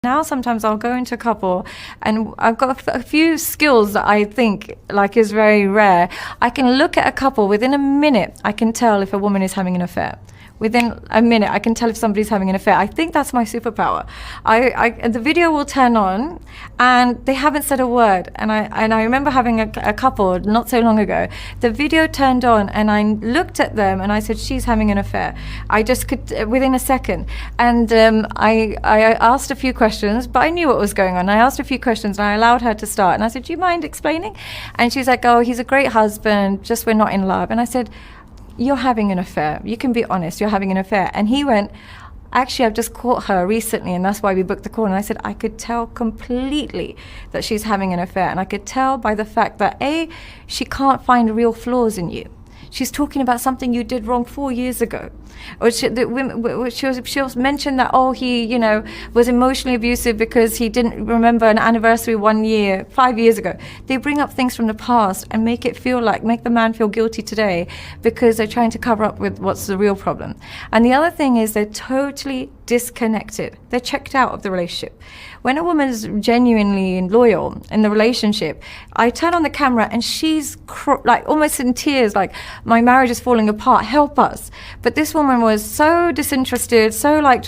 Now sometimes I'll go into a couple and I've got a few skills that I think like is very rare. I can look at a couple within a minute. I can tell if a woman is having an affair. Within a minute, I can tell if somebody's having an affair. I think that's my superpower. The video will turn on, and they haven't said a word. And I remember having a couple not so long ago. The video turned on, and I looked at them, and I said, "She's having an affair." I just could within a second. And I asked a few questions, but I knew what was going on. I asked a few questions, and I allowed her to start. And I said, "Do you mind explaining?" And she's like, "Oh, he's a great husband. Just we're not in love." And I said, "You're having an affair. You can be honest. You're having an affair." And he went, "Actually, I've just caught her recently, and that's why we booked the call." And I said, "I could tell completely that she's having an affair. And I could tell by the fact that, A, she can't find real flaws in you. She's talking about something you did wrong 4 years ago. Or she'll mention that, oh, he, was emotionally abusive because he didn't remember an anniversary 5 years ago. They bring up things from the past and make the man feel guilty today because they're trying to cover up with what's the real problem. And the other thing is they're totally disconnected. They're checked out of the relationship. When a woman's genuinely loyal in the relationship, I turn on the camera and she's almost in tears, like, "My marriage is falling apart, help us." But this woman was so disinterested, so like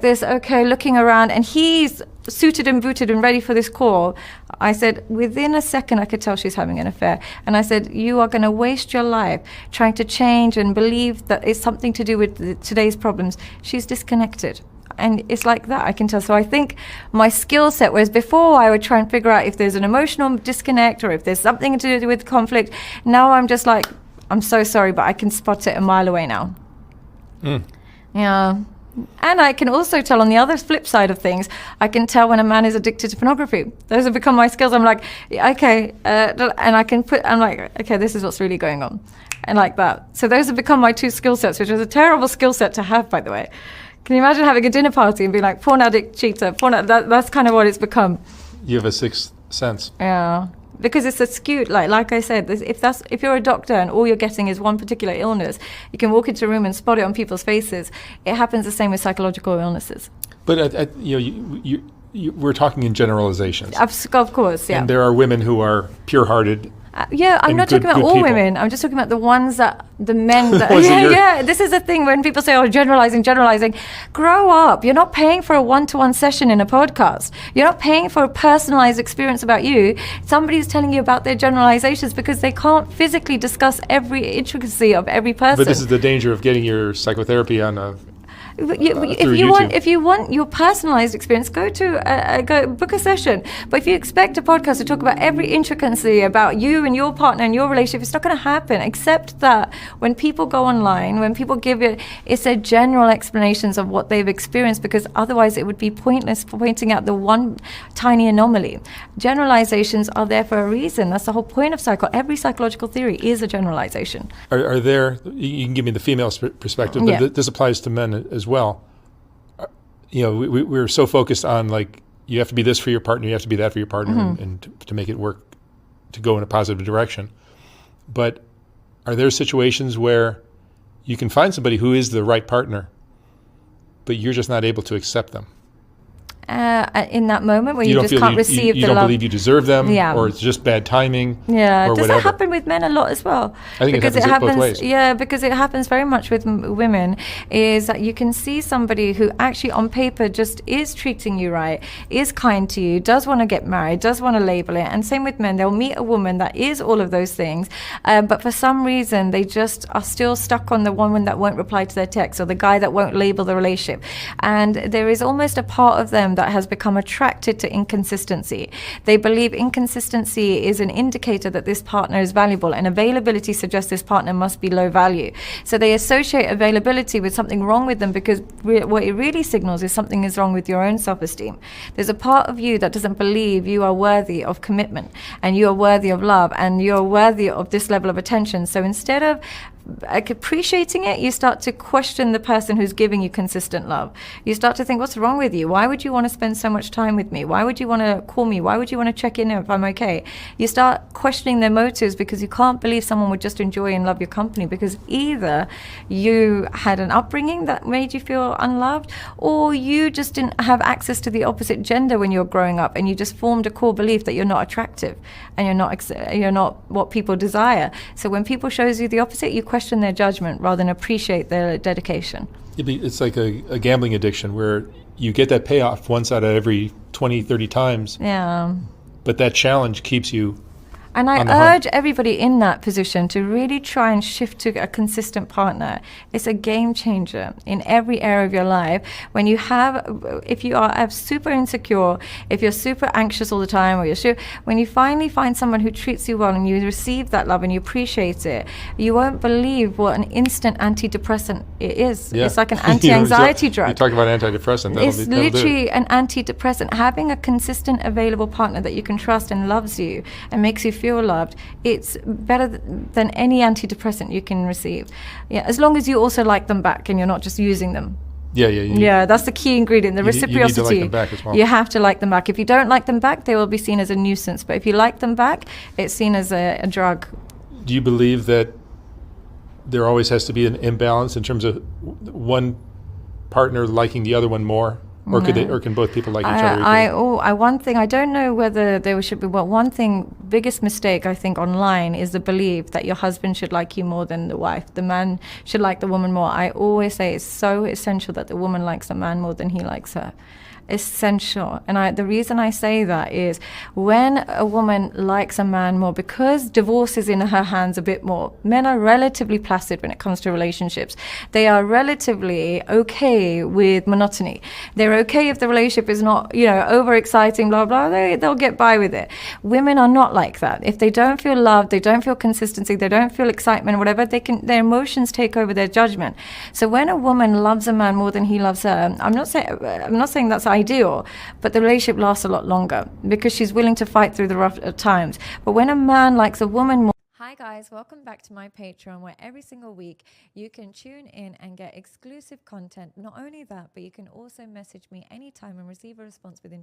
this, okay, looking around, and he's suited and booted and ready for this call. I said, within a second, I could tell she's having an affair. And I said, "You are going to waste your life trying to change and believe that it's something to do with today's problems." She's disconnected. And it's like that, I can tell. So I think my skill set, whereas before I would try and figure out if there's an emotional disconnect or if there's something to do with conflict, now I'm just like, "I'm so sorry, but I can spot it a mile away now." Yeah. And I can also tell on the other flip side of things, I can tell when a man is addicted to pornography. Those have become my skills. I'm like, okay, and I'm like, okay, this is what's really going on. And like that. So those have become my two skill sets, which is a terrible skill set to have, by the way. Can you imagine having a dinner party and being like, porn addict, cheater, that's kind of what it's become. You have a sixth sense. Yeah. Because it's a skewed, like I said, if you're a doctor and all you're getting is one particular illness, you can walk into a room and spot it on people's faces. It happens the same with psychological illnesses. But we're talking in generalizations. Of course, yeah. And there are women who are pure-hearted. I'm not talking about all women. I'm just talking about the ones the men that, this is the thing when people say, "Oh, generalizing. Grow up. You're not paying for a one-to-one session in a podcast. You're not paying for a personalized experience about you. Somebody's telling you about their generalizations because they can't physically discuss every intricacy of every person." But this is the danger of getting your psychotherapy on a if you want your personalized experience, go book a session. But if you expect a podcast to talk about every intricacy about you and your partner and your relationship, it's not going to happen. Except that when people go online, when people give it's a general explanations of what they've experienced, because otherwise it would be pointless pointing out the one tiny anomaly. Generalizations are there for a reason. That's the whole point of every psychological theory is a generalization. Are there? You can give me the female perspective, but this applies to men as well. We're so focused on, like, you have to be this for your partner, you have to be that for your partner, and to make it work, to go in a positive direction. But are there situations where you can find somebody who is the right partner, but you're just not able to accept them? In that moment where you just can't receive the love. You don't believe you deserve them, or it's just bad timing, or does whatever. that happen with men a lot as well? I think it happens both ways. Yeah, because it happens very much with women, is that you can see somebody who actually on paper just is treating you right, is kind to you, does want to get married, does want to label it. And same with men, they'll meet a woman that is all of those things, but for some reason they just are still stuck on the woman that won't reply to their text, or the guy that won't label the relationship. And there is almost a part of them that has become attracted to inconsistency. They believe inconsistency is an indicator that this partner is valuable, and availability suggests this partner must be low value. So they associate availability with something wrong with them, because what it really signals is something is wrong with your own self-esteem. There's a part of you that doesn't believe you are worthy of commitment, and you are worthy of love, and you're worthy of this level of attention. So instead of like appreciating it, you start to question the person who's giving you consistent love. You start to think, what's wrong with you? Why would you want to spend so much time with me? Why would you want to call me? Why would you want to check in if I'm okay? You start questioning their motives because you can't believe someone would just enjoy and love your company, because either you had an upbringing that made you feel unloved, or you just didn't have access to the opposite gender when you were growing up, and you just formed a core belief that you're not attractive and you're not what people desire. So when people shows you the opposite, you question their judgment rather than appreciate their dedication. It's like a gambling addiction where you get that payoff once out of every 20, 30 times. Yeah. But that challenge keeps you. And I urge everybody in that position to really try and shift to a consistent partner. It's a game changer in every area of your life. When you if you are super insecure, if you're super anxious all the time, or when you finally find someone who treats you well and you receive that love and you appreciate it, you won't believe what an instant antidepressant it is. Yeah. It's like an anti-anxiety You drug. talk about antidepressant. It's literally an antidepressant. Having a consistent, available partner that you can trust and loves you and makes you feel loved, it's better than any antidepressant you can receive. Yeah, as long as you also like them back and you're not just using them. Yeah. That's the key ingredient, the reciprocity. You need to like them back as well. You have to like them back. If you don't like them back, they will be seen as a nuisance. But if you like them back, it's seen as a drug. Do you believe that there always has to be an imbalance in terms of one partner liking the other one more? Or can both people like each other equally? One thing, I don't know whether there should be, but one thing, biggest mistake I think online is the belief that your husband should like you more than the wife. The man should like the woman more. I always say it's so essential that the woman likes the man more than he likes her. Essential. And the reason I say that is when a woman likes a man more, because divorce is in her hands a bit more, men are relatively placid when it comes to relationships. They are relatively okay with monotony. They're okay if the relationship is not, overexciting, blah, blah, they'll get by with it. Women are not like that. If they don't feel loved, they don't feel consistency, they don't feel excitement, whatever, their emotions take over their judgment. So when a woman loves a man more than he loves her, I'm not saying that's ideal, but the relationship lasts a lot longer because she's willing to fight through the rough times. But when a man likes a woman more. Hi guys, welcome back to my Patreon, where every single week you can tune in and get exclusive content. Not only that, but you can also message me anytime and receive a response within